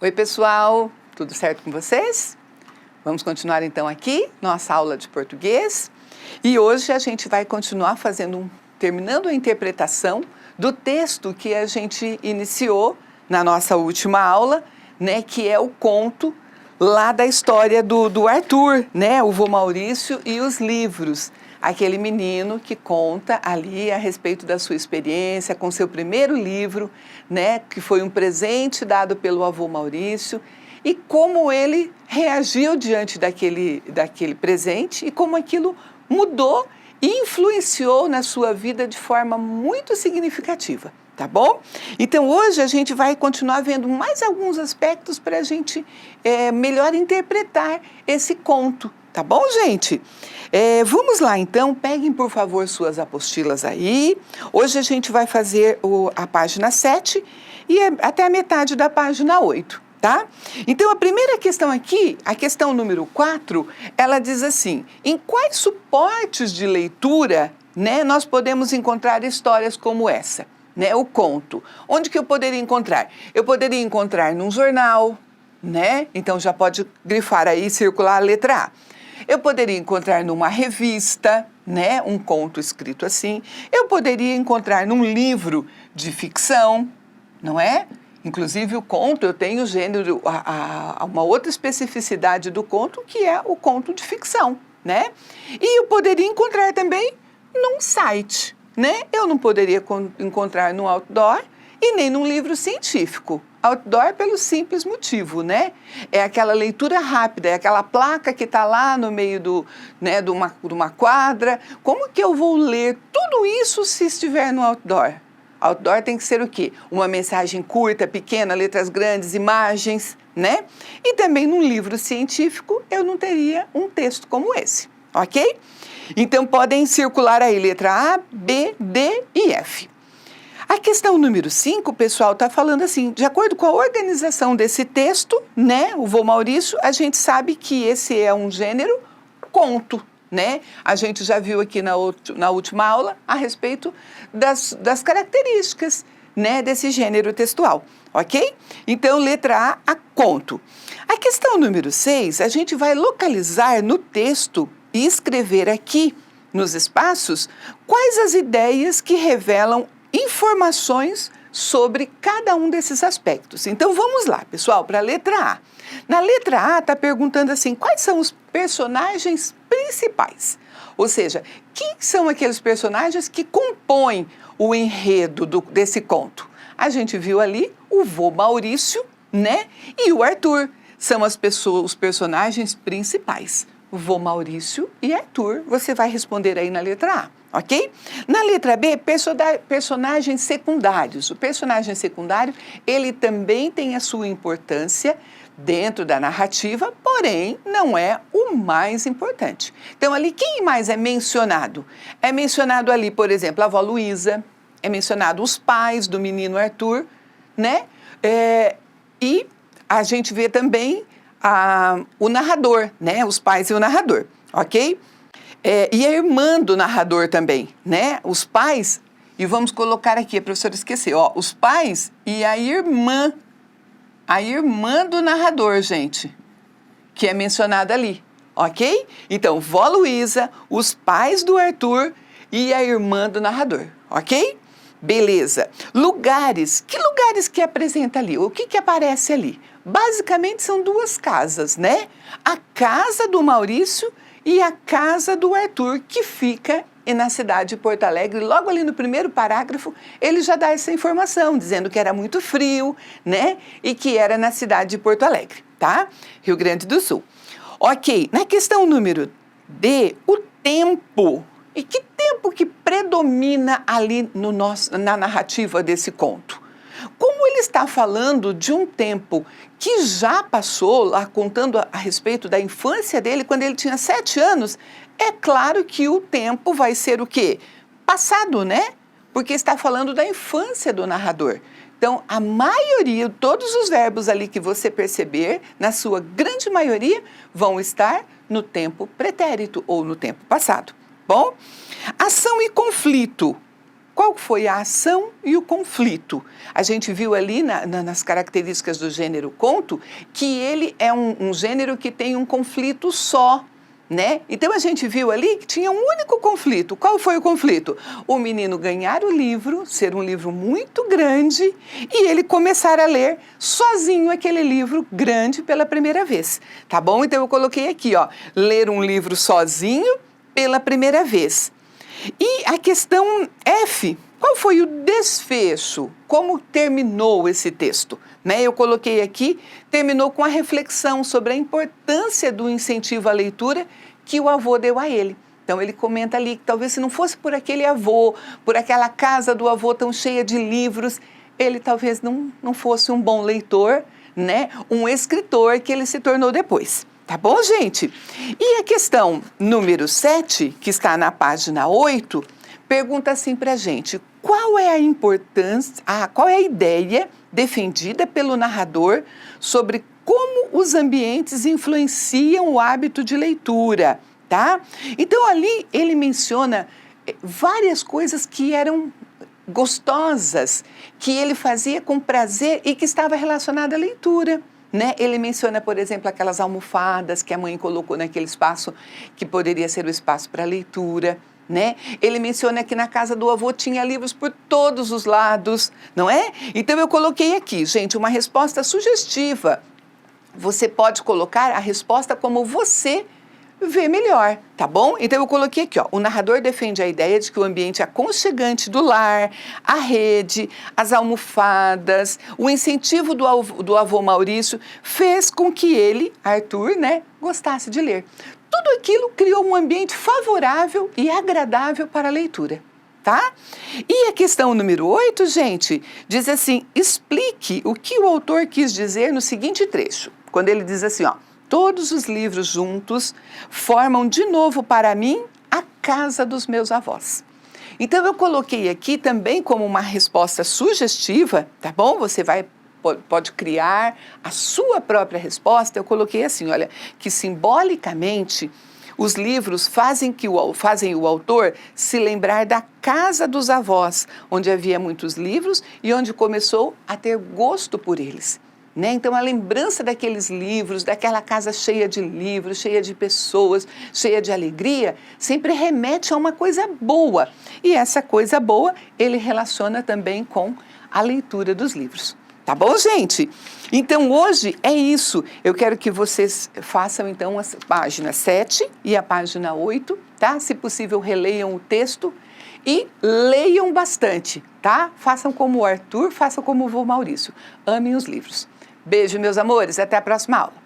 Oi pessoal, tudo certo com vocês? Vamos continuar então aqui nossa aula de português e hoje a gente vai continuar terminando a interpretação do texto que a gente iniciou na nossa última aula, né, que é o conto lá da história do Arthur, né, o vô Maurício e os livros. Aquele menino que conta ali a respeito da sua experiência com seu primeiro livro, né, que foi um presente dado pelo avô Maurício, e como ele reagiu diante daquele presente e como aquilo mudou e influenciou na sua vida de forma muito significativa, tá bom? Então hoje a gente vai continuar vendo mais alguns aspectos para a gente melhor interpretar esse conto. Tá bom, gente? Vamos lá, então. Peguem, por favor, suas apostilas aí. Hoje a gente vai fazer a página 7 e até a metade da página 8, tá? Então, a primeira questão aqui, a questão número 4, ela diz assim: em quais suportes de leitura, né, nós podemos encontrar histórias como essa, né, o conto? Onde que eu poderia encontrar? Eu poderia encontrar num jornal, né? Então, já pode grifar aí, circular a letra A. Eu poderia encontrar numa revista, né, um conto escrito assim. Eu poderia encontrar num livro de ficção, não é? Inclusive o conto, eu tenho gênero, uma outra especificidade do conto, que é o conto de ficção, né? E eu poderia encontrar também num site, né? Eu não poderia encontrar num outdoor e nem num livro científico. Outdoor pelo simples motivo, né? É aquela leitura rápida, é aquela placa que está lá no meio de uma quadra. Como que eu vou ler tudo isso se estiver no outdoor? Outdoor tem que ser o quê? Uma mensagem curta, pequena, letras grandes, imagens, né? E também num livro científico eu não teria um texto como esse, ok? Então podem circular aí letra A, B, D e F. A questão número 5, pessoal, está falando assim: de acordo com a organização desse texto, né, o vô Maurício, a gente sabe que esse é um gênero conto, né? A gente já viu aqui na última aula a respeito das características, né, desse gênero textual, ok? Então, letra A, conto. A questão número 6, a gente vai localizar no texto e escrever aqui, nos espaços, quais as ideias que revelam informações sobre cada um desses aspectos. Então vamos lá, pessoal, para a letra A. Na letra A está perguntando assim: quais são os personagens principais? Ou seja, quem são aqueles personagens que compõem o enredo desse conto? A gente viu ali o vô Maurício, né? E o Arthur. São os personagens principais. O vô Maurício e Arthur. Você vai responder aí na letra A. Ok? Na letra B, personagens secundários. O personagem secundário, ele também tem a sua importância dentro da narrativa, porém, não é o mais importante. Então, ali, quem mais é mencionado? É mencionado ali, por exemplo, a avó Luísa, é mencionado os pais do menino Arthur, né? E a gente vê também o narrador, né? Os pais e o narrador, ok? E a irmã do narrador também, né? Os pais, e vamos colocar aqui, a professora esqueceu, ó, os pais e a irmã do narrador, gente, que é mencionada ali, ok? Então, vó Luísa, os pais do Arthur e a irmã do narrador, ok? Beleza. Lugares, que lugares que apresenta ali? O que aparece ali? Basicamente são duas casas, né? A casa do Maurício e a casa do Arthur, que fica na cidade de Porto Alegre. Logo ali no primeiro parágrafo, ele já dá essa informação, dizendo que era muito frio, né? E que era na cidade de Porto Alegre, tá? Rio Grande do Sul. Ok, na questão número D, o tempo. E que tempo que predomina ali na narrativa desse conto? Como ele está falando de um tempo que já passou, lá contando a respeito da infância dele, quando ele tinha 7 anos, é claro que o tempo vai ser o quê? Passado, né? Porque está falando da infância do narrador. Então, a maioria, todos os verbos ali que você perceber, na sua grande maioria, vão estar no tempo pretérito ou no tempo passado. Bom, ação e conflito. qual foi a ação e o conflito. A gente viu ali nas características do gênero conto que ele é um gênero que tem um conflito só, né? Então a gente viu ali que tinha um único conflito. Qual foi o conflito? O menino ganhar o livro, ser um livro muito grande, e ele começar a ler sozinho aquele livro grande pela primeira vez, tá bom? Então eu coloquei aqui, ó, ler um livro sozinho pela primeira vez. E a questão F, qual foi o desfecho? Como terminou esse texto? Né? Eu coloquei aqui, terminou com a reflexão sobre a importância do incentivo à leitura que o avô deu a ele. Então ele comenta ali que talvez se não fosse por aquele avô, por aquela casa do avô tão cheia de livros, ele talvez não fosse um bom leitor, né? Um escritor que ele se tornou depois. Tá bom, gente? E a questão número 7, que está na página 8, pergunta assim pra gente: qual é a importância, qual é a ideia defendida pelo narrador sobre como os ambientes influenciam o hábito de leitura, tá? Então ali ele menciona várias coisas que eram gostosas, que ele fazia com prazer e que estava relacionada à leitura. Né? Ele menciona, por exemplo, aquelas almofadas que a mãe colocou naquele espaço que poderia ser o espaço para leitura. Né? Ele menciona que na casa do avô tinha livros por todos os lados, não é? Então eu coloquei aqui, gente, uma resposta sugestiva. Você pode colocar a resposta como você vê melhor, tá bom? Então eu coloquei aqui, ó, o narrador defende a ideia de que o ambiente aconchegante do lar, a rede, as almofadas, o incentivo do avô Maurício fez com que ele, Arthur, né, gostasse de ler. Tudo aquilo criou um ambiente favorável e agradável para a leitura, tá? E a questão número 8, gente, diz assim: explique o que o autor quis dizer no seguinte trecho, quando ele diz assim, ó: todos os livros juntos formam de novo para mim a casa dos meus avós. Então eu coloquei aqui também como uma resposta sugestiva, tá bom? Você pode criar a sua própria resposta. Eu coloquei assim, olha, que simbolicamente os livros fazem o autor se lembrar da casa dos avós, onde havia muitos livros e onde começou a ter gosto por eles. Né? Então, a lembrança daqueles livros, daquela casa cheia de livros, cheia de pessoas, cheia de alegria, sempre remete a uma coisa boa. E essa coisa boa, ele relaciona também com a leitura dos livros. Tá bom, gente? Então, hoje é isso. Eu quero que vocês façam, então, a página 7 e a página 8, tá? Se possível, releiam o texto e leiam bastante, tá? Façam como o Arthur, façam como o vô Maurício. Amem os livros. Beijo, meus amores. Até a próxima aula.